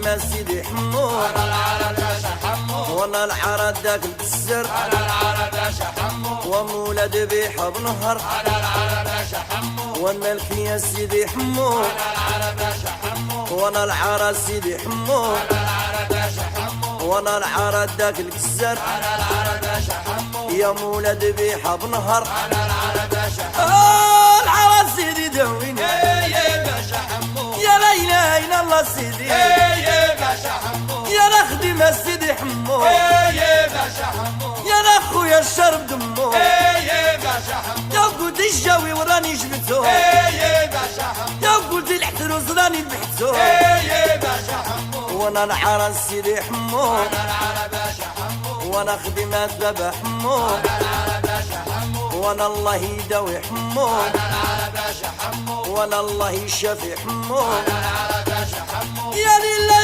خدمة سيدي حمو على العرب باشا حمو وانا العرض داك السر على العرب باشا حمو ومولد بيحب نهر على العرب باشا حمو والملك يا سيدي حمو على العرب باشا حمو وانا العرض سيدي حمو على العرب باشا حمو وانا العرض داك السر على العرب باشا حمو يا مولد بيحب نهر على العرب باشا العرض سيدي دويني يا باشا حمو يا لا اله الا الله سيدي يا باشا حمو يا لا خدمة سيدي حمو يا باشا حمو يا لا خويا الشرب دمو يا باشا حمو يا قلت الجوي وراني جبتو يا باشا حمو يا قلت الاحتروس راني ذبحتو يا باشا حمو وانا العرض سيدي حمو على العرب باشا حمو وانا خدمة ذبح حمو على العرب باشا حمو وانا الله يداوي حمو على العرب باشا حمو وانا الله يشافي حمو على العرب باشا حمو يا لله